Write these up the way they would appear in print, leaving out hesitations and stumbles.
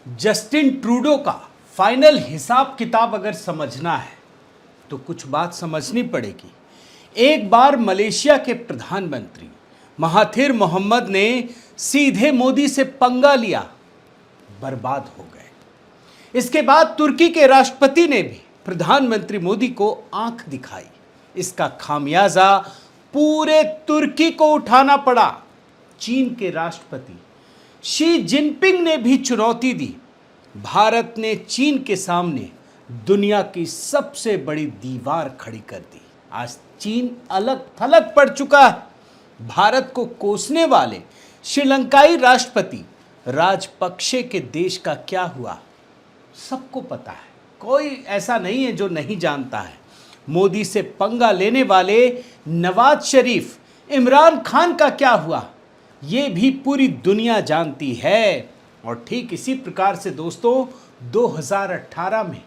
Justin Trudeau का final हिसाब किताब अगर समझना है तो कुछ बात समझनी पड़ेगी। एक बार मलेशिया के प्रधानमंत्री महाथिर मोहम्मद ने सीधे मोदी से पंगा लिया, बर्बाद हो गए। इसके बाद तुर्की के राष्ट्रपति ने भी प्रधानमंत्री मोदी को आंख दिखाई। इसका खामियाजा पूरे तुर्की को उठाना पड़ा। चीन के राष्ट्रपति शी जिनपिंग ने भी चुनौती दी। भारत ने चीन के सामने दुनिया की सबसे बड़ी दीवार खड़ी कर दी। आज चीन अलग थलग पड़ चुका है। भारत को कोसने वाले श्रीलंकाई राष्ट्रपति राजपक्षे के देश का क्या हुआ, सबको पता है। कोई ऐसा नहीं है जो नहीं जानता है। मोदी से पंगा लेने वाले नवाज शरीफ, इमरान खान का क्या हुआ, ये भी पूरी दुनिया जानती है। और ठीक इसी प्रकार से दोस्तों 2018 में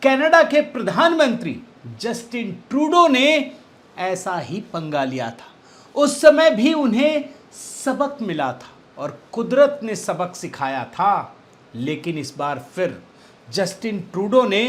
कनाडा के प्रधानमंत्री जस्टिन ट्रूडो ने ऐसा ही पंगा लिया था। उस समय भी उन्हें सबक मिला था और कुदरत ने सबक सिखाया था। लेकिन इस बार फिर जस्टिन ट्रूडो ने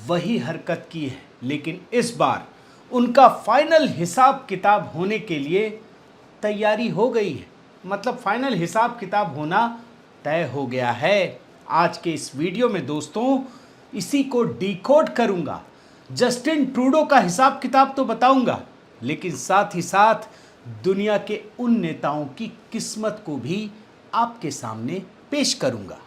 वही हरकत की है। लेकिन इस बार उनका फाइनल हिसाब किताब होने के लिए तैयारी हो गई है। मतलब फाइनल हिसाब किताब होना तय हो गया है। आज के इस वीडियो में दोस्तों इसी को डिकोड करूंगा। जस्टिन ट्रूडो का हिसाब किताब तो बताऊंगा, लेकिन साथ ही साथ दुनिया के उन नेताओं की किस्मत को भी आपके सामने पेश करूंगा।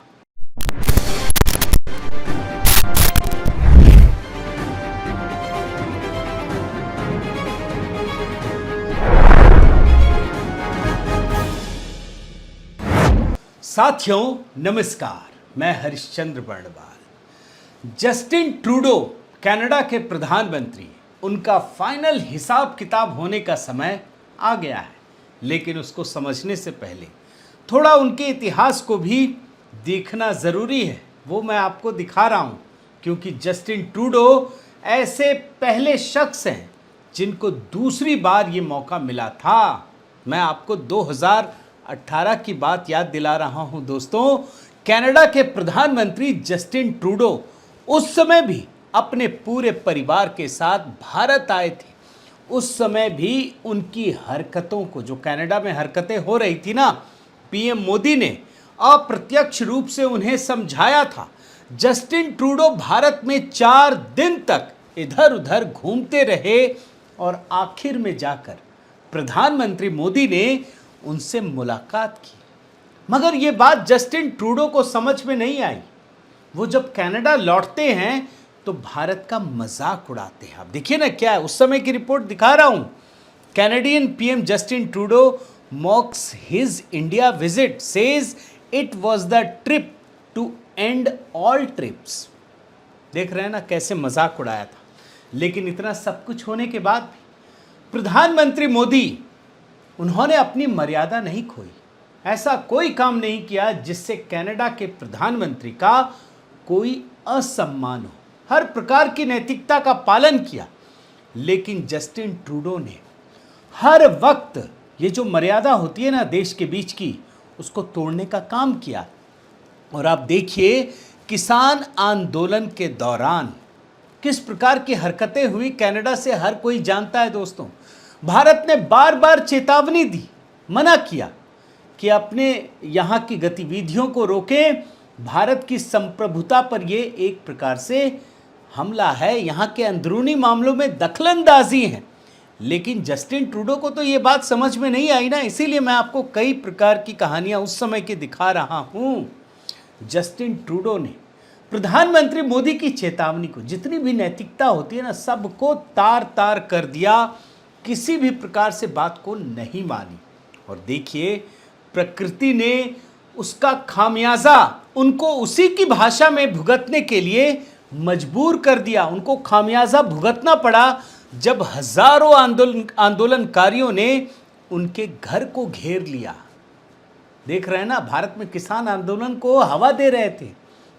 साथियों नमस्कार, मैं Harishchandra Barnwal. Justin Trudeau Canada के प्रधानमंत्री, उनका फाइनल हिसाब किताब होने का समय आ गया है। लेकिन उसको समझने से पहले थोड़ा उनके इतिहास को भी देखना ज़रूरी है। वो मैं आपको दिखा रहा हूँ, क्योंकि जस्टिन ट्रूडो ऐसे पहले शख्स हैं जिनको दूसरी बार ये मौका मिला था। मैं आपको 2018 की बात याद दिला रहा हूं दोस्तों। कनाडा के प्रधानमंत्री जस्टिन ट्रूडो उस समय भी अपने पूरे परिवार के साथ भारत आए थे। उस समय भी उनकी हरकतों को, जो कनाडा में हरकतें हो रही थी ना, पीएम मोदी ने अप्रत्यक्ष रूप से उन्हें समझाया था। जस्टिन ट्रूडो भारत में 4 दिन तक इधर उधर घूमते रहे और आखिर में जाकर प्रधानमंत्री मोदी ने उनसे मुलाकात की। मगर ये बात जस्टिन ट्रूडो को समझ में नहीं आई। वो जब कनाडा लौटते हैं तो भारत का मजाक उड़ाते हैं। आप देखिए ना क्या है, उस समय की रिपोर्ट दिखा रहा हूं। Canadian PM Justin Trudeau mocks his India visit, says it was the trip to end all trips. देख रहे हैं ना कैसे मजाक उड़ाया था। लेकिन इतना सब कुछ होने के बाद भी प्रधानमंत्री मोदी, उन्होंने अपनी मर्यादा नहीं खोई। ऐसा कोई काम नहीं किया जिससे कनाडा के प्रधानमंत्री का कोई असम्मान हो। हर प्रकार की नैतिकता का पालन किया। लेकिन जस्टिन ट्रूडो ने हर वक्त ये जो मर्यादा होती है ना देश के बीच की, उसको तोड़ने का काम किया। और आप देखिए किसान आंदोलन के दौरान किस प्रकार की हरकतें हुई कनाडा से हर कोई जानता है दोस्तों। भारत ने बार बार चेतावनी दी, मना किया कि अपने यहाँ की गतिविधियों को रोकें। भारत की संप्रभुता पर ये एक प्रकार से हमला है, यहाँ के अंदरूनी मामलों में दखलंदाजी है। लेकिन जस्टिन ट्रूडो को तो ये बात समझ में नहीं आई ना, इसीलिए मैं आपको कई प्रकार की कहानियाँ उस समय की दिखा रहा हूँ। जस्टिन ट्रूडो ने प्रधानमंत्री मोदी की चेतावनी को, जितनी भी नैतिकता होती है ना, सबको तार तार कर दिया। किसी भी प्रकार से बात को नहीं मानी। और देखिए प्रकृति ने उसका खामियाजा उनको उसी की भाषा में भुगतने के लिए मजबूर कर दिया। उनको खामियाजा भुगतना पड़ा जब हजारों आंदोलनकारियों ने उनके घर को घेर लिया। देख रहे हैं ना, भारत में किसान आंदोलन को हवा दे रहे थे।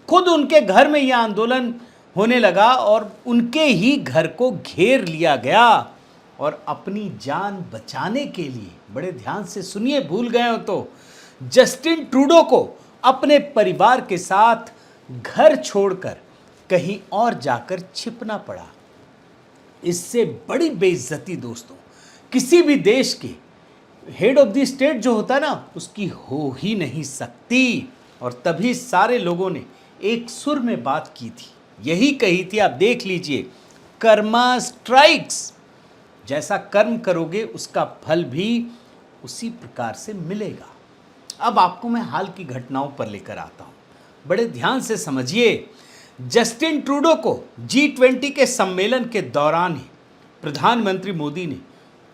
खुद उनके घर में यह आंदोलन होने लगा और उनके ही घर को घेर लिया गया। और अपनी जान बचाने के लिए, बड़े ध्यान से सुनिए, भूल गए हो तो, जस्टिन ट्रूडो को अपने परिवार के साथ घर छोड़कर कहीं और जाकर छिपना पड़ा। इससे बड़ी बेइज्जती दोस्तों किसी भी देश के हेड ऑफ द स्टेट जो होता है ना, उसकी हो ही नहीं सकती। और तभी सारे लोगों ने एक सुर में बात की थी, यही कही थी, आप देख लीजिए, कर्मा स्ट्राइक्स। जैसा कर्म करोगे उसका फल भी उसी प्रकार से मिलेगा। अब आपको मैं हाल की घटनाओं पर लेकर आता हूं, बड़े ध्यान से समझिए। जस्टिन ट्रूडो को G20 के सम्मेलन के दौरान ही प्रधानमंत्री मोदी ने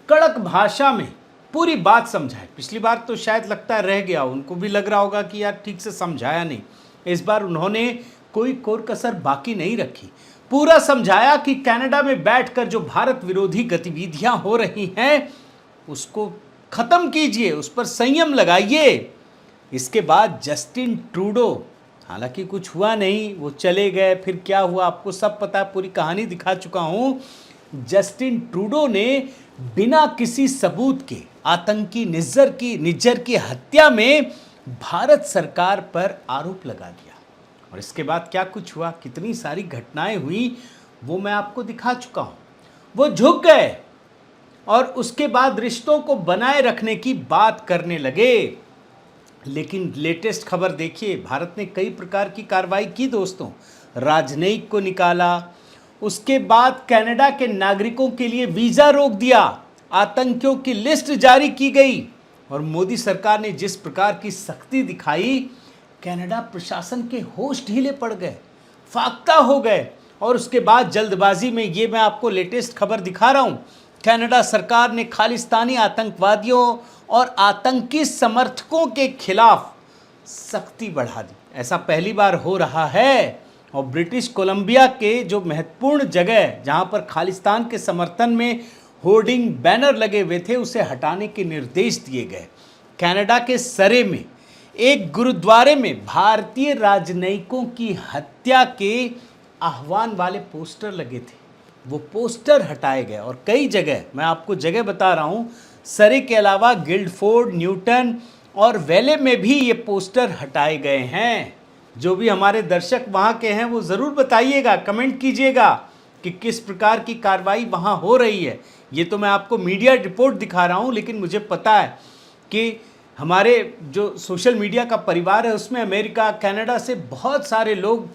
कड़क भाषा में पूरी बात समझाई। पिछली बार तो शायद लगता है रह गया, उनको भी लग रहा होगा कि यार ठीक से समझाया नहीं। इस बार उन्होंने कोई कोर कसर बाकी नहीं रखी, पूरा समझाया कि कनाडा में बैठकर जो भारत विरोधी गतिविधियां हो रही हैं उसको खत्म कीजिए, उस पर संयम लगाइए। इसके बाद जस्टिन ट्रूडो, हालांकि कुछ हुआ नहीं, वो चले गए, फिर क्या हुआ आपको सब पता है, पूरी कहानी दिखा चुका हूं। जस्टिन ट्रूडो ने बिना किसी सबूत के आतंकी निज्जर की हत्या में भारत सरकार पर आरोप लगा दिया। और इसके बाद क्या कुछ हुआ, कितनी सारी घटनाएं हुई, वो मैं आपको दिखा चुका हूं। वो झुक गए और उसके बाद रिश्तों को बनाए रखने की बात करने लगे। लेकिन लेटेस्ट खबर देखिए, भारत ने कई प्रकार की कार्रवाई की दोस्तों, राजनयिक को निकाला, उसके बाद कनाडा के नागरिकों के लिए वीज़ा रोक दिया, आतंकियों की लिस्ट जारी की गई। और मोदी सरकार ने जिस प्रकार की सख्ती दिखाई, कनाडा प्रशासन के होश ढीले पड़ गए, फाख्ता हो गए। और उसके बाद जल्दबाजी में, ये मैं आपको लेटेस्ट खबर दिखा रहा हूँ, कनाडा सरकार ने खालिस्तानी आतंकवादियों और आतंकी समर्थकों के खिलाफ सख्ती बढ़ा दी। ऐसा पहली बार हो रहा है। और ब्रिटिश कोलंबिया के जो महत्वपूर्ण जगह जहां पर खालिस्तान के समर्थन में होर्डिंग बैनर लगे हुए थे, उसे हटाने के निर्देश दिए गए। कनाडा के सरे में एक गुरुद्वारे में भारतीय राजनयिकों की हत्या के आह्वान वाले पोस्टर लगे थे, वो पोस्टर हटाए गए। और कई जगह, मैं आपको जगह बता रहा हूँ, सरे के अलावा गिल्डफोर्ड, न्यूटन और वेले में भी ये पोस्टर हटाए गए हैं। जो भी हमारे दर्शक वहाँ के हैं वो ज़रूर बताइएगा, कमेंट कीजिएगा कि किस प्रकार की कार्रवाई वहाँ हो रही है। ये तो मैं आपको मीडिया रिपोर्ट दिखा रहा हूँ, लेकिन मुझे पता है कि हमारे जो सोशल मीडिया का परिवार है उसमें अमेरिका, कनाडा से बहुत सारे लोग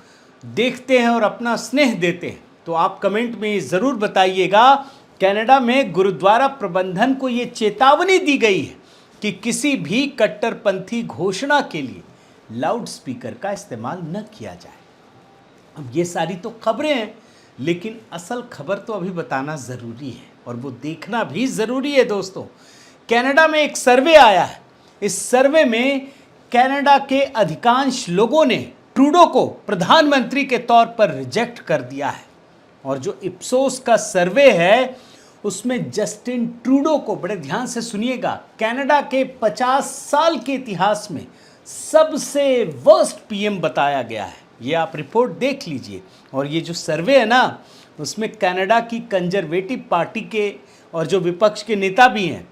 देखते हैं और अपना स्नेह देते हैं। तो आप कमेंट में ज़रूर बताइएगा। कनाडा में गुरुद्वारा प्रबंधन को ये चेतावनी दी गई है कि किसी भी कट्टरपंथी घोषणा के लिए लाउड स्पीकर का इस्तेमाल न किया जाए। अब ये सारी तो खबरें हैं, लेकिन असल खबर तो अभी बताना ज़रूरी है और वो देखना भी ज़रूरी है दोस्तों। कनाडा में एक सर्वे आया है, इस सर्वे में कनाडा के अधिकांश लोगों ने ट्रूडो को प्रधानमंत्री के तौर पर रिजेक्ट कर दिया है। और जो इप्सोस का सर्वे है उसमें जस्टिन ट्रूडो को, बड़े ध्यान से सुनिएगा, कनाडा के 50 साल के इतिहास में सबसे वर्स्ट पीएम बताया गया है। ये आप रिपोर्ट देख लीजिए। और ये जो सर्वे है ना, उसमें कनाडा की कंजर्वेटिव पार्टी के और जो विपक्ष के नेता भी हैं,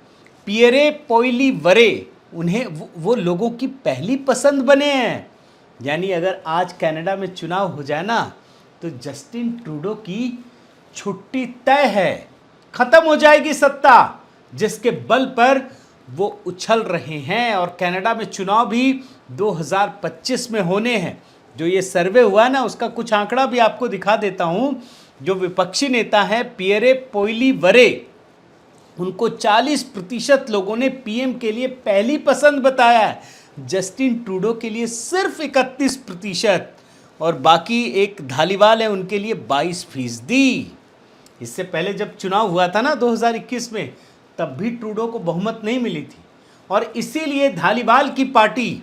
पियरे पोइलीवरे, उन्हें वो लोगों की पहली पसंद बने हैं। यानी अगर आज कनाडा में चुनाव हो जाए ना, तो जस्टिन ट्रूडो की छुट्टी तय है, खत्म हो जाएगी सत्ता जिसके बल पर वो उछल रहे हैं। और कनाडा में चुनाव भी 2025 में होने हैं। जो ये सर्वे हुआ ना, उसका कुछ आंकड़ा भी आपको दिखा देता हूँ। जो विपक्षी नेता हैं पियरे पोइलीवरे, उनको 40% लोगों ने पीएम के लिए पहली पसंद बताया है। जस्टिन ट्रूडो के लिए सिर्फ 31%, और बाकी एक धालीवाल है उनके लिए 22%। इससे पहले जब चुनाव हुआ था ना 2021 में, तब भी ट्रूडो को बहुमत नहीं मिली थी। और इसीलिए धालीवाल की पार्टी,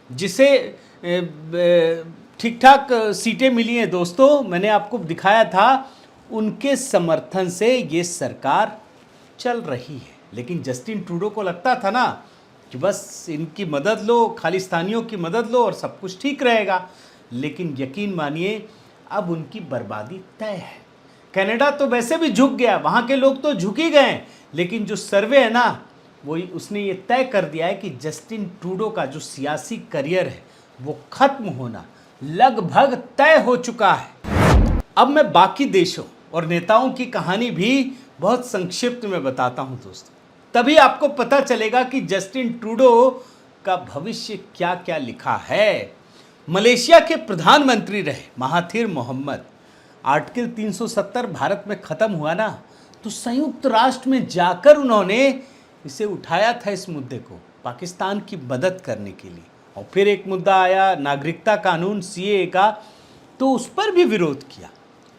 जिसे ठीक ठाक सीटें मिली हैं दोस्तों, मैंने आपको दिखाया था, उनके समर्थन से ये सरकार चल रही है। लेकिन जस्टिन ट्रूडो को लगता था ना कि बस इनकी मदद लो, खालिस्तानियों की मदद लो और सब कुछ ठीक रहेगा। लेकिन यकीन मानिए अब उनकी बर्बादी तय है। कनाडा तो वैसे भी झुक गया, वहाँ के लोग तो झुक ही गए, लेकिन जो सर्वे है ना, वही उसने ये तय कर दिया है कि जस्टिन ट्रूडो का जो सियासी करियर है वो खत्म होना लगभग तय हो चुका है। अब मैं बाकी देशों और नेताओं की कहानी भी बहुत संक्षिप्त में बताता हूं दोस्तों, तभी आपको पता चलेगा कि जस्टिन ट्रूडो का भविष्य क्या क्या लिखा है। मलेशिया के प्रधानमंत्री रहे महाथिर मोहम्मद। आर्टिकल 370 भारत में खत्म हुआ ना, तो संयुक्त राष्ट्र में जाकर उन्होंने इसे उठाया था, इस मुद्दे को पाकिस्तान की मदद करने के लिए। और फिर एक मुद्दा आया नागरिकता कानून सीएए का, तो उस पर भी विरोध किया।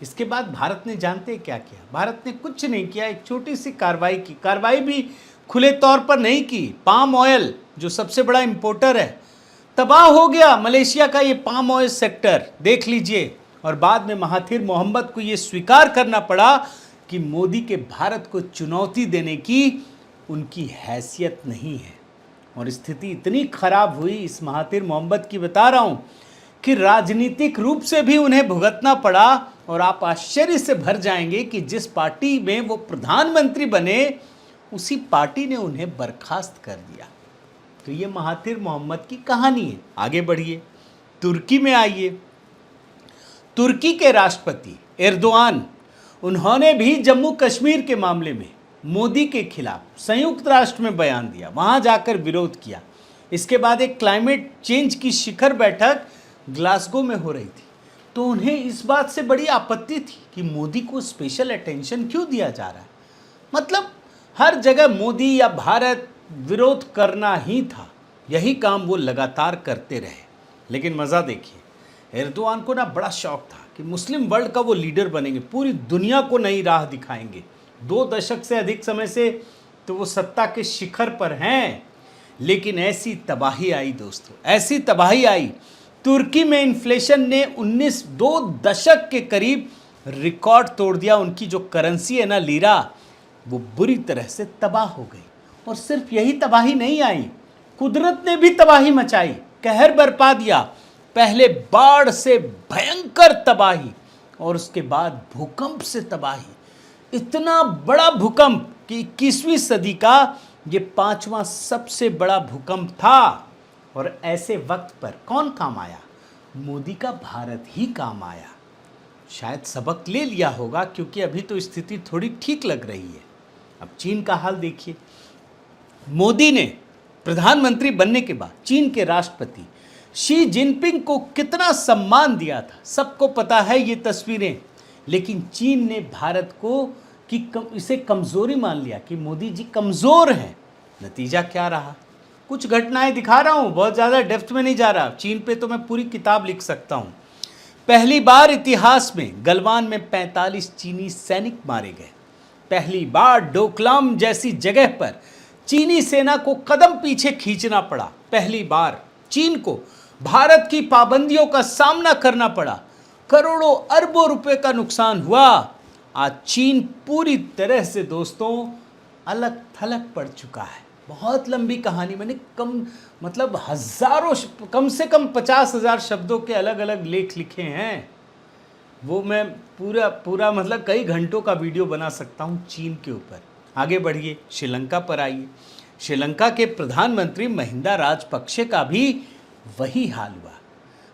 इसके बाद भारत ने जानते क्या किया? भारत ने कुछ नहीं किया, एक छोटी सी कार्रवाई की। कार्रवाई भी खुले तौर पर नहीं की। पाम ऑयल जो सबसे बड़ा इंपोर्टर है, तबाह हो गया मलेशिया का ये पाम ऑयल सेक्टर, देख लीजिए। और बाद में महाथिर मोहम्मद को ये स्वीकार करना पड़ा कि मोदी के भारत को चुनौती देने की उनकी हैसियत नहीं है। और स्थिति इतनी खराब हुई इस महाथिर मोहम्मद की, बता रहा हूं, कि राजनीतिक रूप से भी उन्हें भुगतना पड़ा। और आप आश्चर्य से भर जाएंगे कि जिस पार्टी में वो प्रधानमंत्री बने, उसी पार्टी ने उन्हें बर्खास्त कर दिया। तो ये महाथिर मोहम्मद की कहानी है। आगे बढ़िए, तुर्की में आइए। तुर्की के राष्ट्रपति एर्दोआन, उन्होंने भी जम्मू कश्मीर के मामले में मोदी के खिलाफ संयुक्त राष्ट्र में बयान दिया, वहां जाकर विरोध किया। इसके बाद एक क्लाइमेट चेंज की शिखर बैठक ग्लासगो में हो रही थी, तो उन्हें इस बात से बड़ी आपत्ति थी कि मोदी को स्पेशल अटेंशन क्यों दिया जा रहा है। मतलब हर जगह मोदी या भारत विरोध करना ही था, यही काम वो लगातार करते रहे। लेकिन मज़ा देखिए, एर्दोआन को ना बड़ा शौक था कि मुस्लिम वर्ल्ड का वो लीडर बनेंगे, पूरी दुनिया को नई राह दिखाएंगे। 2 दशक से अधिक समय से तो वो सत्ता के शिखर पर हैं। लेकिन ऐसी तबाही आई दोस्तों, ऐसी तबाही आई, तुर्की में इन्फ्लेशन ने 2 दशक के करीब रिकॉर्ड तोड़ दिया। उनकी जो करेंसी है ना, लीरा, वो बुरी तरह से तबाह हो गई। और सिर्फ यही तबाही नहीं आई, कुदरत ने भी तबाही मचाई, कहर बरपा दिया। पहले बाढ़ से भयंकर तबाही, और उसके बाद भूकंप से तबाही। इतना बड़ा भूकंप कि 21वीं सदी का ये 5वां सबसे बड़ा भूकंप था। और ऐसे वक्त पर कौन काम आया? मोदी का भारत ही काम आया। शायद सबक ले लिया होगा, क्योंकि अभी तो स्थिति थोड़ी ठीक लग रही है। अब चीन का हाल देखिए। मोदी ने प्रधानमंत्री बनने के बाद चीन के राष्ट्रपति शी जिनपिंग को कितना सम्मान दिया था, सबको पता है ये तस्वीरें। लेकिन चीन ने भारत को इसे कमजोरी मान लिया कि मोदी जी कमजोर हैं। नतीजा क्या रहा? कुछ घटनाएं दिखा रहा हूं, बहुत ज्यादा डेप्थ में नहीं जा रहा। चीन पे तो मैं पूरी किताब लिख सकता हूं। पहली बार इतिहास में गलवान में 45 चीनी सैनिक मारे गए। पहली बार डोकलाम जैसी जगह पर चीनी सेना को कदम पीछे खींचना पड़ा। पहली बार चीन को भारत की पाबंदियों का सामना करना पड़ा। करोड़ों अरबों रुपए का नुकसान हुआ। आज चीन पूरी तरह से दोस्तों अलग थलग पड़ चुका है। बहुत लंबी कहानी, मैंने कम से कम 50,000 शब्दों के अलग अलग लेख लिखे हैं। वो मैं पूरा मतलब कई घंटों का वीडियो बना सकता हूँ चीन के ऊपर। आगे बढ़िए, श्रीलंका पर आइए। श्रीलंका के प्रधानमंत्री महिंदा राजपक्षे का भी वही हाल हुआ।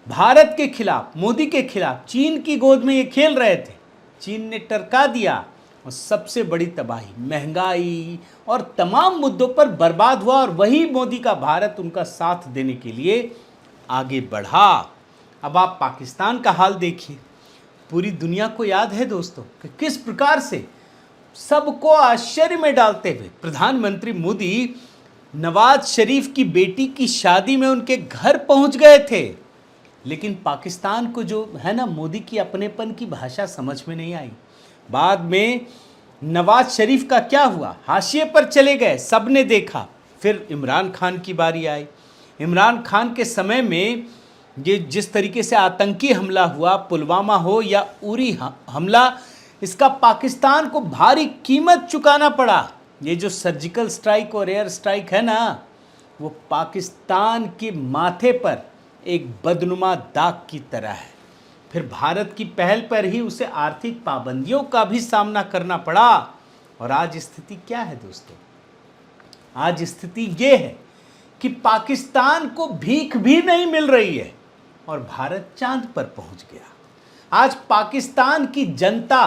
भारत के खिलाफ, मोदी के खिलाफ चीन की गोद में ये खेल रहे थे। चीन ने टरका दिया और सबसे बड़ी तबाही, महंगाई और तमाम मुद्दों पर बर्बाद हुआ। और वही मोदी का भारत उनका साथ देने के लिए आगे बढ़ा। अब आप पाकिस्तान का हाल देखिए। पूरी दुनिया को याद है दोस्तों कि किस प्रकार से सबको आश्चर्य में डालते हुए प्रधानमंत्री मोदी नवाज शरीफ की बेटी की शादी में उनके घर पहुंच गए थे। लेकिन पाकिस्तान को जो है ना, मोदी की अपनेपन की भाषा समझ में नहीं आई। बाद में नवाज शरीफ का क्या हुआ, हाशिए पर चले गए, सबने देखा। फिर इमरान खान की बारी आई। इमरान खान के समय में ये जिस तरीके से आतंकी हमला हुआ, पुलवामा हो या उरी हमला, इसका पाकिस्तान को भारी कीमत चुकाना पड़ा। ये जो सर्जिकल स्ट्राइक और एयर स्ट्राइक है ना, वो पाकिस्तान के माथे पर एक बदनुमा दाग की तरह है। फिर भारत की पहल पर ही उसे आर्थिक पाबंदियों का भी सामना करना पड़ा। और आज स्थिति क्या है दोस्तों? आज स्थिति ये है कि पाकिस्तान को भीख भी नहीं मिल रही है और भारत चांद पर पहुंच गया। आज पाकिस्तान की जनता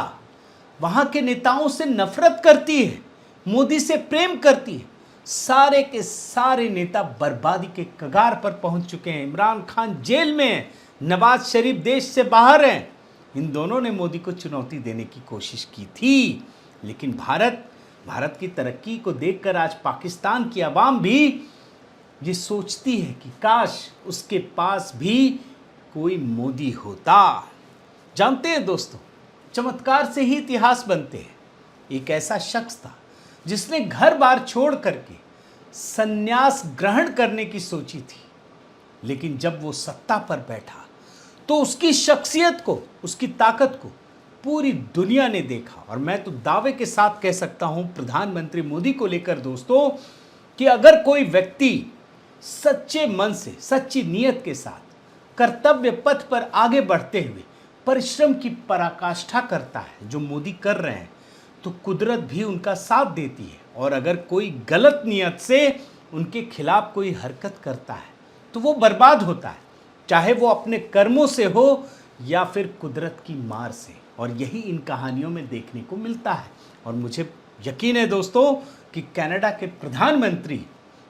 वहां के नेताओं से नफरत करती है, मोदी से प्रेम करती है। सारे के सारे नेता बर्बादी के कगार पर पहुंच चुके हैं। इमरान खान जेल में है, नवाज शरीफ देश से बाहर हैं। इन दोनों ने मोदी को चुनौती देने की कोशिश की थी, लेकिन भारत की तरक्की को देखकर आज पाकिस्तान की आवाम भी ये सोचती है कि काश उसके पास भी कोई मोदी होता। जानते हैं दोस्तों, चमत्कार से ही इतिहास बनते हैं। एक ऐसा शख्स था जिसने घर बार छोड़ करके संन्यास ग्रहण करने की सोची थी, लेकिन जब वो सत्ता पर बैठा तो उसकी शख्सियत को, उसकी ताकत को पूरी दुनिया ने देखा। और मैं तो दावे के साथ कह सकता हूं प्रधानमंत्री मोदी को लेकर दोस्तों, कि अगर कोई व्यक्ति सच्चे मन से, सच्ची नीयत के साथ कर्तव्य पथ पर आगे बढ़ते हुए परिश्रम की पराकाष्ठा करता है, जो मोदी कर रहे हैं, तो कुदरत भी उनका साथ देती है। और अगर कोई गलत नीयत से उनके खिलाफ कोई हरकत करता है तो वो बर्बाद होता है, चाहे वो अपने कर्मों से हो या फिर कुदरत की मार से। और यही इन कहानियों में देखने को मिलता है। और मुझे यकीन है दोस्तों कि कनाडा के प्रधानमंत्री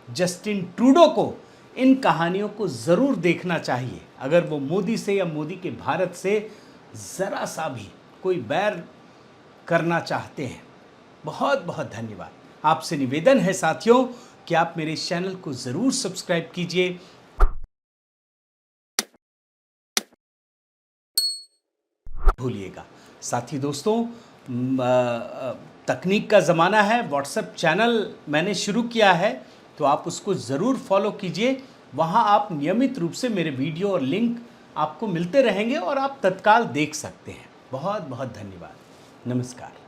जस्टिन ट्रूडो को इन कहानियों को ज़रूर देखना चाहिए, अगर वो मोदी से या मोदी के भारत से ज़रा सा भी कोई बैर करना चाहते हैं। बहुत बहुत धन्यवाद। आपसे निवेदन है साथियों कि आप मेरे इस चैनल को ज़रूर सब्सक्राइब कीजिए। भूलिएगा। साथी दोस्तों, तकनीक का ज़माना है, व्हाट्सएप चैनल मैंने शुरू किया है, तो आप उसको ज़रूर फॉलो कीजिए। वहाँ आप नियमित रूप से मेरे वीडियो और लिंक आपको मिलते रहेंगे और आप तत्काल देख सकते हैं। बहुत बहुत धन्यवाद। नमस्कार।